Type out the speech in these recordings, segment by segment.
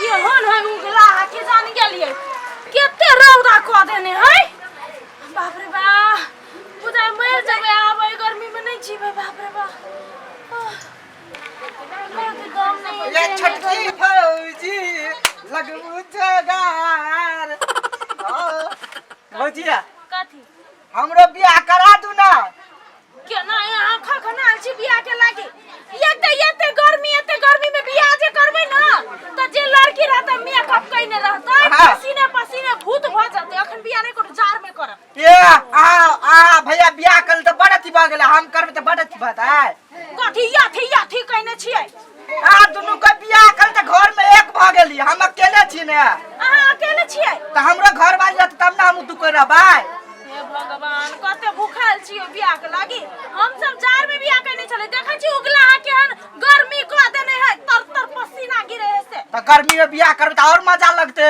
ये हन है उगला के जान गेलिए केते रौदा क देने है बाप रे बाप बुझाय मर जाबे आबै गर्मी में नहीं जीवे बाप रे बाप ये छटकी फौजी लगबू जगार भौजिया कथी हमरो बियाह करा दू ना केना यहाँ खखना छी बियाह के लागी एते गर्मी में बियाह जे करबै ना त जे लड़की रहत मेकअप कइने रहत पसीने पसीने भूत भ जाते अखन बियाह नहीं करू जार में करब ये आ भैया बियाह कर त बड़ अथी भ गेले हम करबे त बड़ अथी बात है कथी याथी कइने छियै आ दुनु के बियाह कर त घर में एक भ गेली हम अकेले छी ने अहाँ अकेले छियै त हमरो घर वाली रहत तब ना हम तू कोइ रहबै हे भगवान कते भूखल छियै बियाह के लागी हम सब जार में बियाह कइने चले देखै छी उगला केहन गर्मी क देने है तर पसीना गिरे है से त गर्मी में बियाह करबे त और मजा लगते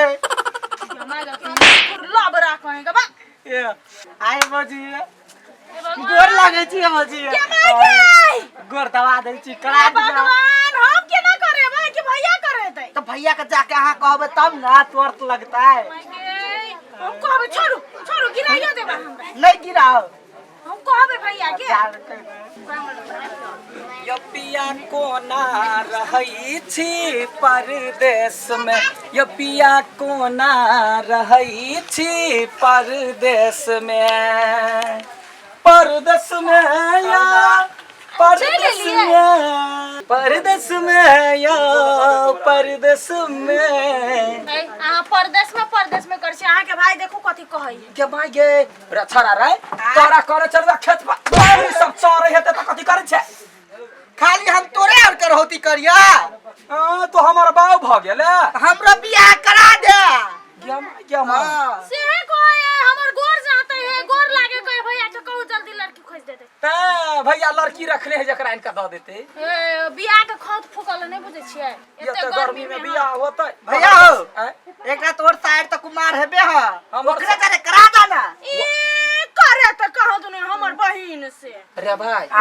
लबरा कहेगा बा ये आय भौजी गोर लागे छी भौजी के माय गोर दबा दे छी करा दे भगवान हम केना करे भाई कि भैया करे दे तो भैया के जाके अहाँ कहबे तब ना तुरंत लगता है हम कहबे छोड़ू गिराइयो देबा हमरा नहीं गिराओ हम कहबे भैया के यो पिया कोना रहै छी परदेश में यो पिया कोना रहै छी परदेश में या परदेश में या परदेश में परदेश में कर छी अहाँ के भाई देखो कथि कहै के भाई गे रे छड़ा रे तोरा करे चलबा खेत पर सब चोरे हेते त कथि करे छै खाली हम तोरे और कर होती करिया तो हमार बाऊ भ गेले हमरो बियाह करा दे क्या से कोई हमर गोर जाते है गोर लागे कोई भैया के कहू जल्दी लड़की खोज दे दे भैया लड़की रखले है जकरा इनका द देते बियाह के खौत फुकल नहीं बुझे छियै एते गर्मी में बियाह होतै भैया हो एकरा तोर साइड त कुमार हेबे ह ओकरे करे करा दा ना ई करे त कह दुने हमर बहिन से रे भाई आ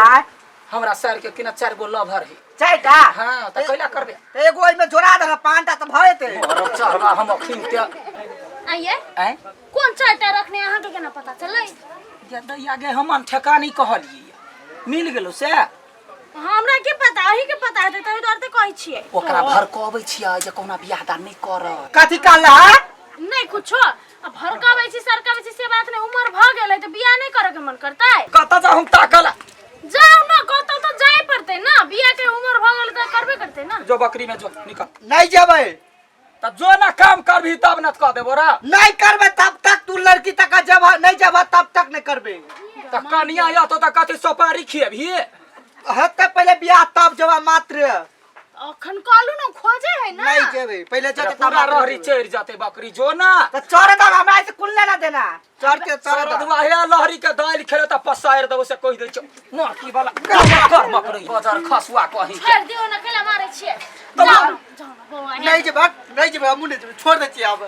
हमरा सर के किना 4 गो लभर है चाइटा हां त कैला करबे त एगो ओइ में जोड़ा दे पांटा त भएते और चढ़वा हम खिनते आइए कौन चाइटा रखने अहाँ के केना पता चलै ये दैया गे हम ठेकानी कहलिए मिल गेलो से हमरा के पता अही के पता है तै डरते कहै छियै ओकरा भर कहबै छियै जे कोना बियाह दान नहीं कर कथि कहला नहीं कुछो अब भरकाबै छी सरकाबै छी से बात नहीं उम्र भ गेलै त बियाह नहीं करे के मन करतै कत जा हम ताकल जाओ ना कतो तो जाय पड़ते ना बियाह के उम्र भ गेल त करबे करते ना जो बकरी में जो निकल नहीं जेबै त जो ना काम करबी तब न कह देबो रा नहीं करबे तब तक तू लड़की तक जब नहीं जब तब तक नहीं करबे त कनिया या तो त कथि सुपारी खिएबी हते पहले बियाह तब जब मात्र अखन कालू न खोजे है ना नहीं जेबै पहले जाके पूरा रहरी चढ़ जाते बकरी जो ना त चढ़े त हमरा से कुल ना देना चढ़ के चढ़ सरदवा हे लहरी के दाल खेले त पसायर देबो से कहि दै छ नकी वाला कर बकरी बाजार खसुआ कहि छोड़ दियो न केला मारे छियै जाओ ना बौआ नहीं जेबै हम नहीं जेबै छोड़ दे छी अब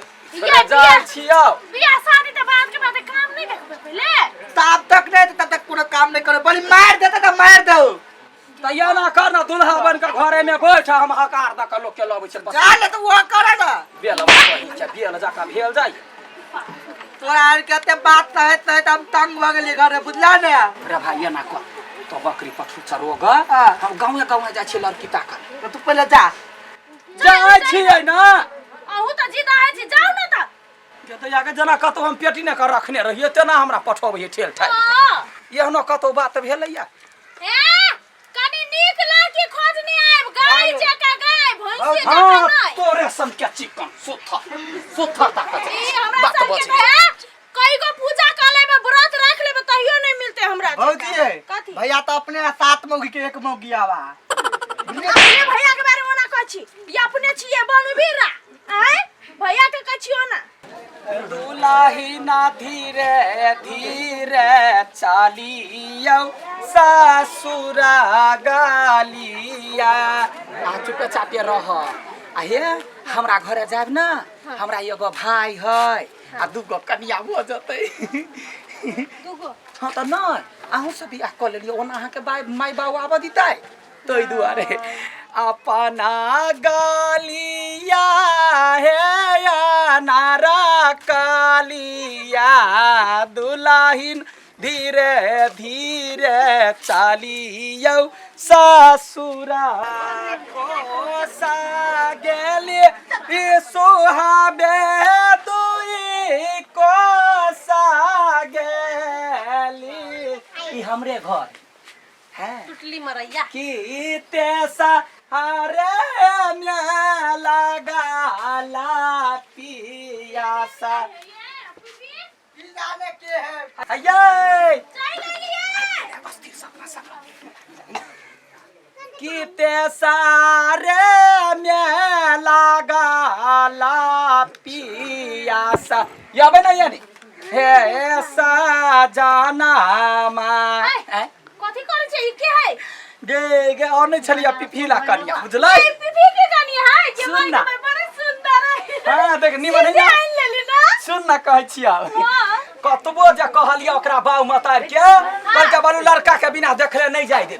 ये जाल छियो बियाह शादी त बाद के बाद काम नहीं देखबे पहले तब तक नहीं तब तक कोनो काम नहीं करे बड़ी मार देता त मार दो त या ना कर ना दुल्हा बन के घरे में बैठ हम हकार द के लोग के लबै छै जा ले तो वो करे ना बेल कहि छै बेल जाका भेल जाय तोरा आर केते बात कहत हम तंग भ गेली घरे बुझला ने रे भाई ये ना कर तो बकरी पठू चरोग हम गांव जा छी लड़की ताकल तो तू पहले जा जाय छियै ना अहू त जिदा है छी जाओ ना त जे त आगे जना कतो हम पेटी ने कर रखने रहिए तेना हमरा पठोबै ठेल ठाल एहनो कतो बात भेलैया कनी नीक लड़की खोजने आइब गाय जका गाय भैंसी जका हां नहीं तोरे सन के चिकन सुथा ताकत ई हमरा सब के कई गो पूजा काले में व्रत रख लेबे तहियो नहीं मिलते हमरा भौजी भैया तो अपने सात मौगी के एक मौगी आवा अपने भैया के बारे में ना कहछि ये अपने छिए बनबीरा आय भैया के कछियो ना दुलाही ना धीरे धीरे चालियो ससुरा गालिया आ चुपे चापे रह आ हे हमरा घरे जाब ना हमरा एगो भाई है आ दूगो कनिया हो जतै दूगो हां त न आहू से बियाह क लेलियो ओना अहाँ के माय बाबू आबा दितै तो दुआरे अपना गालिया है या नारा कालिया दुलाहिन धीरे धीरे चालियो ससुरा को सा गेली सोहाबे दुई को सा गेली ई हमरे घर है टुटली मरैया कि तेसा हरे में लगा ला पियासा जाने के है अये कि तेसा रे में लगा ला पियासा या बना यानी हे सा जाना मा कथी करे छै ई के है गे और नहीं छलिया पिफीला कनिया बुझलै ई पीपी के गानी है जे सुन ना। बड़े सुंदर है हां देख निमन है जान लेली ना सुन ना कहै छिया हां कतबो जे कहलिया ओकरा बाऊ मतार के कहल के बालू लड़का के बिना देखले नहीं जाय दे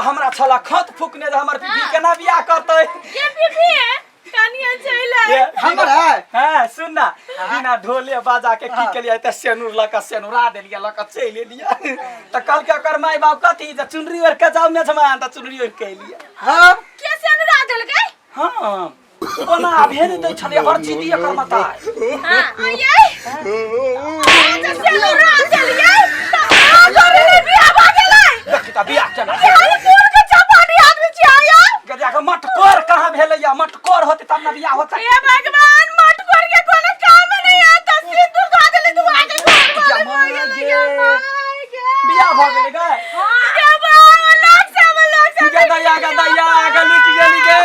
हमरा छला खत फुकने जे हमर पीपी केना बियाह करतै के पीपी है कनिया चैला हमर है हां सुन ना बिना ढोले बाजा के की केलिया त सेनुर लका सेनुरा देलिया लका चैले लिया त कल के ओकर माय बाप कथी जे चुनरी ओर के जाऊ में जमान त चुनरी ओर के लिया हां के सेनुरा देल गई हां ओना भेज दै छलिया हर चीज दिए कर मता हां आयै जे सेनुरा देलियै त करे बियाह भ गेलै देखि त बियाह केना यार पूर के चपानी आदमी छी आया गजा के मटकोर कहां भेलैया मटकोर होते तब ना बियाह होता हे भगवान मटकोर के कोनो काम नहीं है त सिंदूर धा देले तू आगे घर जमा गे बियाह भ गेलै गे के लोग से दैया गे लुट गेली गे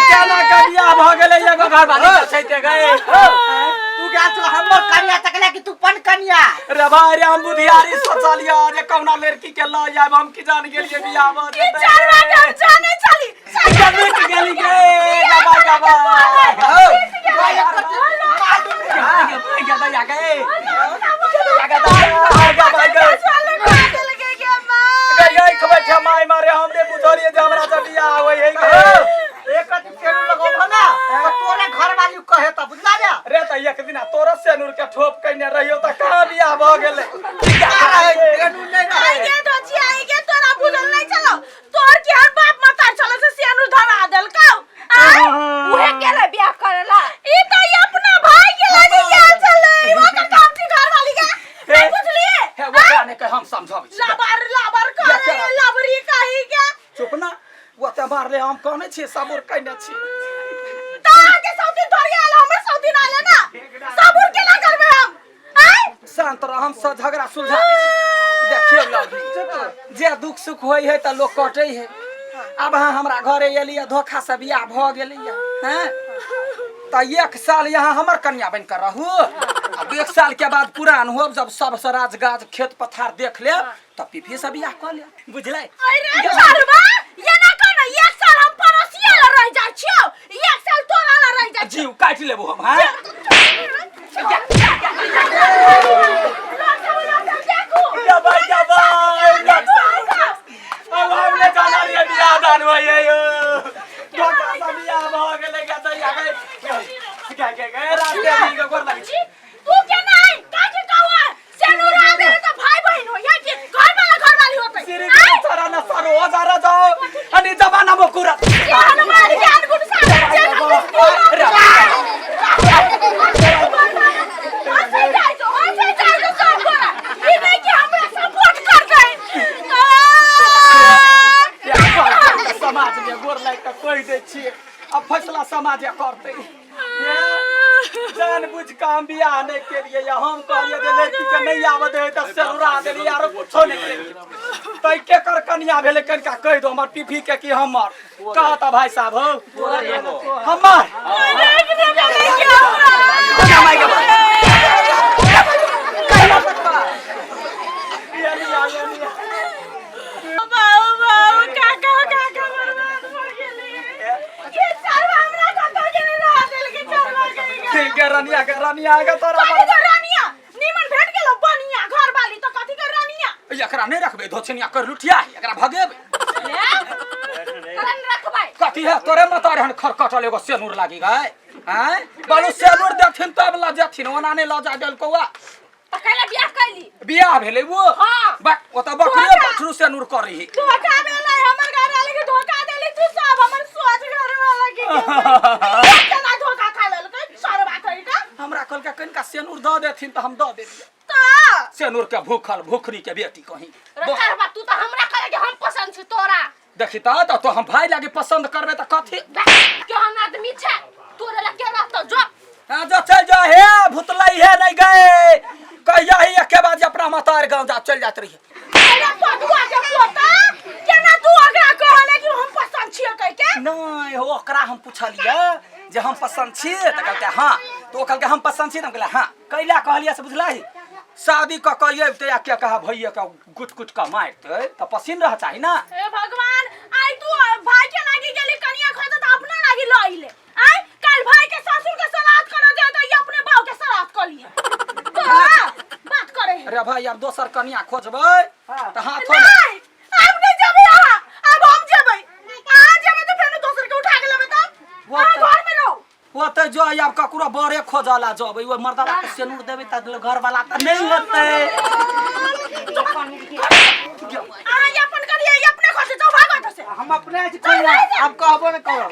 केना के बियाह भ गेलै एगो घर वाली छैते गे तू गा तू हमर कनिया तकला कि तू पन कनिया रे भाई रे हम बुधियारी सोचलिया जे कौना लड़की के ल जाब हम की जान गेलिए बियाह भ की चारवा के हम जाने चली लुट गेली गे गबा गबा दैया गे गई खबैठा माय मारे हमरे बुझलिए जे हमरा से बियाह होय है गे एक सेनुर लगाव ना तो तोरे घर वाली कहे त बुझला रे रे त एक दिन तोरा सेनुर के ठोप कइने रहियो त कहां बियाह भ गेलै सेनुर नहीं रहे आइगे दोची आइगे तोरा बुझल नहीं चलो तोर के हर बाप माता चलो से सेनुर धरा देल का उहे केले बियाह करेला ई त ई अपना भाई के लगे गेल चले वो का काम थी घर वाली के नहीं बुझलिए हे ओकरा ने के हम समझाबै छी लाबर करे लाबरी कही के चुप ना वो त मारले हम कहने छी सबूर कइने छी तारा के सौती धरिया आला हमर सौती ना आले ना सबूर केला करबे हम आय शांत रह हम सब झगड़ा सुलझा देखियो लगी जे दुख सुख होय है त लोग कटै है अब हां हमरा घरे एलिया धोखा से बियाह भ गेलैया हैं त एक साल यहाँ हमर कन्या बन कर रहू अब एक साल के बाद पुरान होब जब सब सराज गाज खेत पथार देख ले त पीपी से बियाह कर ले बुझलै अरे सरवा ये ना कहना एक साल हम पड़ोसिया ल रह जाय छियो एक साल तोरा ल रह जाय जीव काट लेबो हम हैं क्या भाई अब हमने जाना ये बियाह दान होय यो धोखा से बियाह भ गेलै गे दैया गे रास्ते भी के गोर लगी तू के नहीं काजे कहवा सेनुर आ गए तो भाई बहन हो या कि घर वाली होते सिरी सारा न सारो हजार जाओ अनि जमाना में कुरत हनुमान ज्ञान गुण समाज में गोर लाग के कोई दे छिए अब फैसला समाज करते जान बुझ काम बियाह नहीं के लिए या हम कहलिए जे लड़की के नहीं आवे दे त सेनुरा देली यार कुछो नहीं के तै के कर कन्या भेले कनका कह दो हमर पीपी के कि हमर कहता भाई साहब हो हमर रानिया के तोरा रानिया निमन भेट गेलो बनिया घर वाली तो कथि के रानिया एकरा नहीं रखबे धोछनिया कर लुटिया एकरा भगेबे की है तोरे मतारे हन खरकटल एगो सेनुर लागी गए हैं बालू सेनुर देखथिन तब ला जथिन ओना ने ला जा देल कौआ अकेला बियाह कैली बियाह भेले वो हाँ। बा ओता बकरिए पठरू सेनुर करही धोखा देले हमर घर वाले के धोखा देले तू सब हमर सोच घर वाला के केना धोखा खा लेल के सरवा कहि का हमरा कल के कन का सेनुर द देथिन त हम द देलिए त सेनुर के भूखल भूखरी के बेटी कहीं रखरवा तू त हमरा करे के हम पसंद छी तोरा देखी तो हम भाई लागे पसंद करबे त कथी के हम आदमी छै तोरे ला के रहत जो हां जो चल जा हे भूतलाई है नहीं गए कहिया ही के बाद अपना मतार गांव जा चल जात रही अरे पटुआ के पोता केना तू ओकरा कहले कि हम पसंद छियै कह के नहीं हो ओकरा हम पूछलिए जे हम पसंद छी त कहते हां तो कहल के हम पसंद छी त कहले हां कैला कहलिए से बुझलाही शादी क कहिए ते के कहा भैया का गुट गुट का मारते त पसीन रह चाहि ना हे भगवान आई तू भाई के लागी गेली कनिया खोज त अपना लागी लइले आई कल भाई के ससुर के सलात कर दे त ये अपने बाऊ के सलात कर लिए तो बात करे अरे भाई अब दोसर कनिया खोजबै त हां थोड़ा नहीं अब नहीं जबे अब हम जबे आ जबे तो फेर दोसर के उठा के लेबे तब वो तो- घर में रहो वो तो जो अब ककरो बड़े खोजला जब वो मर्दवा के सेनुर देबे त घर वाला त नहीं होते आ ये अपन करिए ये अपने खोज जाओ भागो तो से हम अपने कोई आप कहबो न करो